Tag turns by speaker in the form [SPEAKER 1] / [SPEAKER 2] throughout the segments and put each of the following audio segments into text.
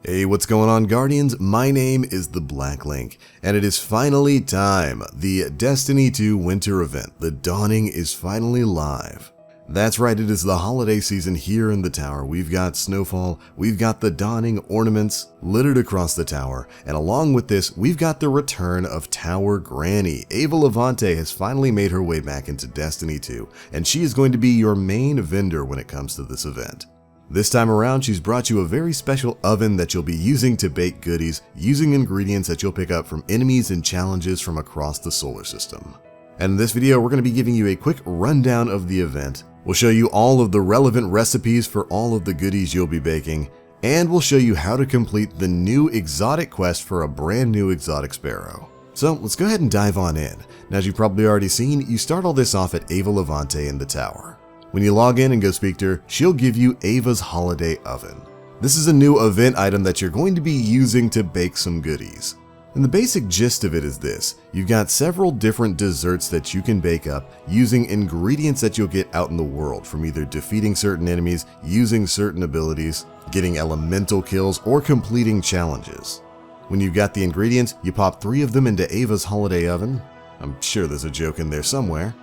[SPEAKER 1] Hey, what's going on, Guardians? My name is the Black Link, and it is finally time. The Destiny 2 winter event, The Dawning, is finally live. That's right, it is the holiday season here in the tower. We've got snowfall, we've got the Dawning ornaments littered across the tower, and along with this, we've got the return of Tower Granny. Ava Levante has finally made her way back into Destiny 2, and she is going to be your main vendor when it comes to this event. This time around, she's brought you a very special oven that you'll be using to bake goodies, using ingredients that you'll pick up from enemies and challenges from across the solar system. And in this video, we're going to be giving you a quick rundown of the event. We'll show you all of the relevant recipes for all of the goodies you'll be baking, and we'll show you how to complete the new Exotic Quest for a brand new Exotic Sparrow. So let's go ahead and dive on in. Now, as you've probably already seen, you start all this off at Ava Levante in the tower. When you log in and go speak to her, she'll give you Ava's Holiday Oven. This is a new event item that you're going to be using to bake some goodies. And the basic gist of it is this: you've got several different desserts that you can bake up using ingredients that you'll get out in the world from either defeating certain enemies, using certain abilities, getting elemental kills, or completing challenges. When you've got the ingredients, you pop 3 of them into Ava's Holiday Oven. I'm sure there's a joke in there somewhere.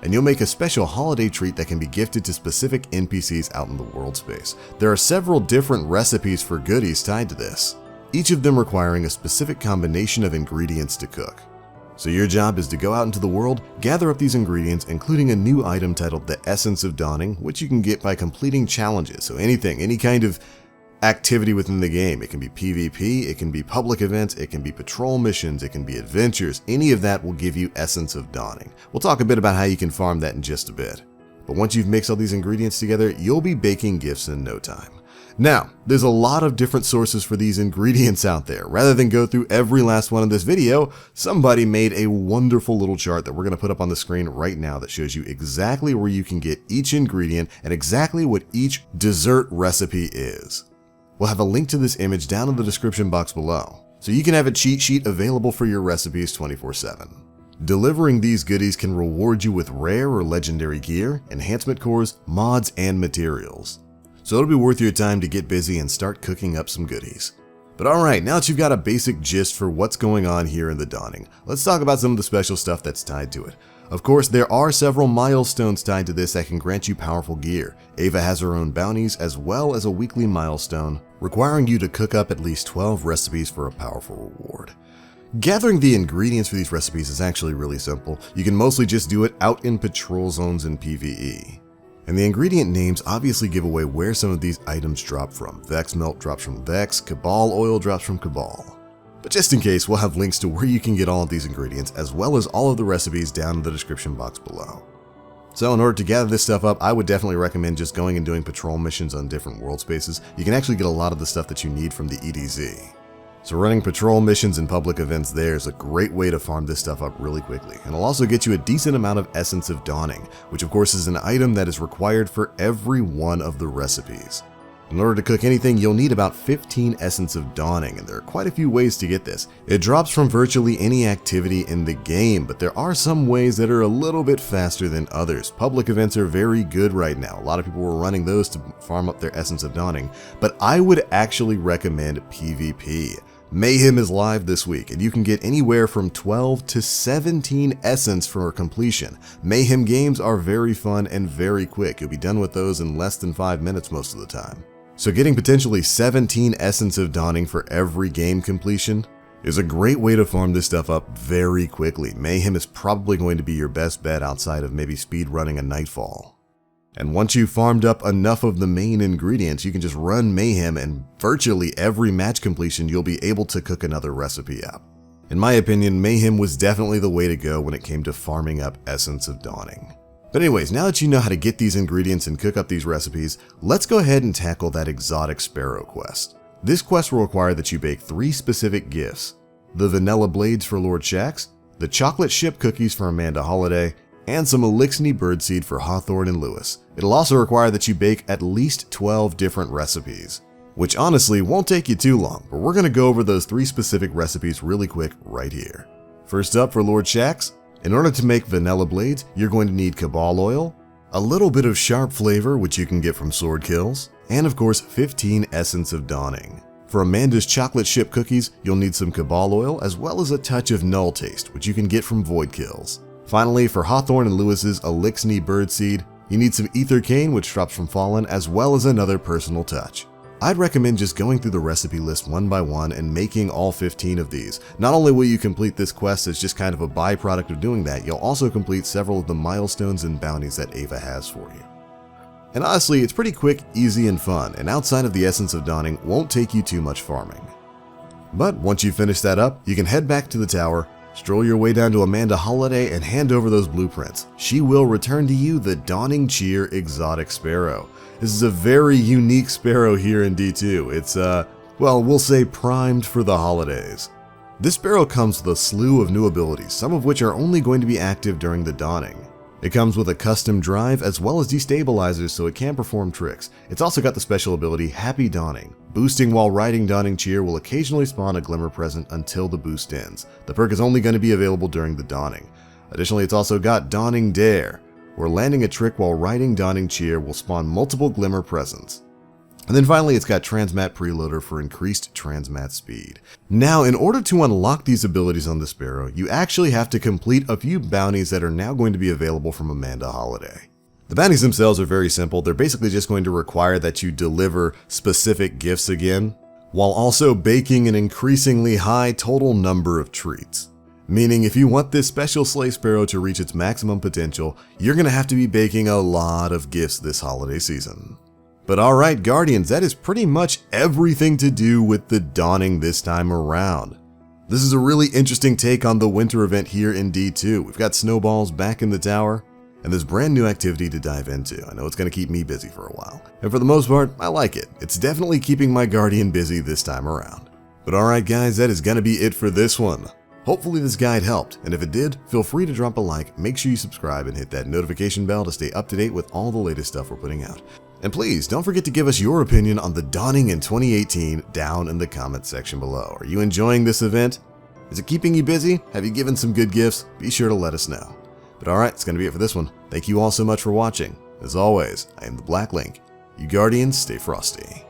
[SPEAKER 1] And you'll make a special holiday treat that can be gifted to specific NPCs out in the world space. There are several different recipes for goodies tied to this, each of them requiring a specific combination of ingredients to cook. So your job is to go out into the world, gather up these ingredients, including a new item titled the Essence of Dawning, which you can get by completing challenges. So anything, any kind of activity within the game. It can be PvP, it can be public events, it can be patrol missions, it can be adventures. Any of that will give you Essence of Dawning. We'll talk a bit about how you can farm that in just a bit. But once you've mixed all these ingredients together, you'll be baking gifts in no time. Now, there's a lot of different sources for these ingredients out there. Rather than go through every last one in this video, somebody made a wonderful little chart that we're going to put up on the screen right now that shows you exactly where you can get each ingredient and exactly what each dessert recipe is. We'll have a link to this image down in the description box below, so you can have a cheat sheet available for your recipes 24/7. Delivering these goodies can reward you with rare or legendary gear, enhancement cores, mods, and materials. So it'll be worth your time to get busy and start cooking up some goodies. But alright, now that you've got a basic gist for what's going on here in the Dawning, let's talk about some of the special stuff that's tied to it. Of course, there are several milestones tied to this that can grant you powerful gear. Ava has her own bounties as well as a weekly milestone, requiring you to cook up at least 12 recipes for a powerful reward. Gathering the ingredients for these recipes is actually really simple. You can mostly just do it out in patrol zones in PvE. And the ingredient names obviously give away where some of these items drop from. Vex Melt drops from Vex, Cabal Oil drops from Cabal. But just in case, we'll have links to where you can get all of these ingredients, as well as all of the recipes down in the description box below. So in order to gather this stuff up, I would definitely recommend just going and doing patrol missions on different world spaces. You can actually get a lot of the stuff that you need from the EDZ. So running patrol missions and public events there is a great way to farm this stuff up really quickly. And it'll also get you a decent amount of Essence of Dawning, which of course is an item that is required for every one of the recipes. In order to cook anything, you'll need about 15 Essence of Dawning, and there are quite a few ways to get this. It drops from virtually any activity in the game, but there are some ways that are a little bit faster than others. Public events are very good right now. A lot of people were running those to farm up their Essence of Dawning, but I would actually recommend PvP. Mayhem is live this week, and you can get anywhere from 12 to 17 Essence for completion. Mayhem games are very fun and very quick. You'll be done with those in less than 5 minutes most of the time. So getting potentially 17 Essence of Dawning for every game completion is a great way to farm this stuff up very quickly. Mayhem is probably going to be your best bet outside of maybe speed running a Nightfall. And once you've farmed up enough of the main ingredients, you can just run Mayhem, and virtually every match completion you'll be able to cook another recipe up. In my opinion, Mayhem was definitely the way to go when it came to farming up Essence of Dawning. But anyways, now that you know how to get these ingredients and cook up these recipes, let's go ahead and tackle that Exotic Sparrow Quest. This quest will require that you bake 3 specific gifts: the vanilla blades for Lord Shaxx, the chocolate ship cookies for Amanda Holiday, and some Elixni birdseed for Hawthorne and Lewis. It'll also require that you bake at least 12 different recipes, which honestly won't take you too long, but we're going to go over those 3 specific recipes really quick right here. First up, for Lord Shaxx, in order to make vanilla blades, you're going to need Cabal Oil, a little bit of sharp flavor, which you can get from sword kills, and of course 15 Essence of Dawning. For Amanda's chocolate chip cookies, you'll need some Cabal oil as well as a touch of Null Taste, which you can get from Void Kills. Finally, for Hawthorne and Lewis's Elixni Birdseed, you need some Ether Cane, which drops from Fallen, as well as another personal touch. I'd recommend just going through the recipe list one by one and making all 15 of these. Not only will you complete this quest as just kind of a byproduct of doing that, you'll also complete several of the milestones and bounties that Ava has for you. And honestly, it's pretty quick, easy, and fun, and outside of the Essence of Dawning, won't take you too much farming. But once you finish that up, you can head back to the tower, stroll your way down to Amanda Holiday, and hand over those blueprints. She will return to you the Dawning Cheer Exotic Sparrow. This is a very unique sparrow here in D2. It's, well, we'll say primed for the holidays. This sparrow comes with a slew of new abilities, some of which are only going to be active during the Dawning. It comes with a custom drive as well as destabilizers so it can perform tricks. It's also got the special ability Happy Dawning. Boosting while riding Dawning Cheer will occasionally spawn a Glimmer present until the boost ends. The perk is only going to be available during the Dawning. Additionally, it's also got Dawning Dare, where landing a trick while riding Dawning Cheer will spawn multiple Glimmer presents. And then finally, it's got Transmat Preloader for increased Transmat speed. Now, in order to unlock these abilities on the Sparrow, you actually have to complete a few bounties that are now going to be available from Amanda Holiday. The bounties themselves are very simple. They're basically just going to require that you deliver specific gifts again, while also baking an increasingly high total number of treats. Meaning if you want this special Slay Sparrow to reach its maximum potential, you're going to have to be baking a lot of gifts this holiday season. But alright Guardians, that is pretty much everything to do with the Dawning this time around. This is a really interesting take on the winter event here in D2. We've got snowballs back in the tower, and there's brand new activity to dive into. I know it's going to keep me busy for a while. And for the most part, I like it. It's definitely keeping my Guardian busy this time around. But alright guys, that is going to be it for this one. Hopefully this guide helped, and if it did, feel free to drop a like, make sure you subscribe and hit that notification bell to stay up to date with all the latest stuff we're putting out. And please, don't forget to give us your opinion on the Dawning in 2018 down in the comments section below. Are you enjoying this event? Is it keeping you busy? Have you given some good gifts? Be sure to let us know. But alright, it's going to be it for this one. Thank you all so much for watching. As always, I am the Black Link. You Guardians, stay frosty.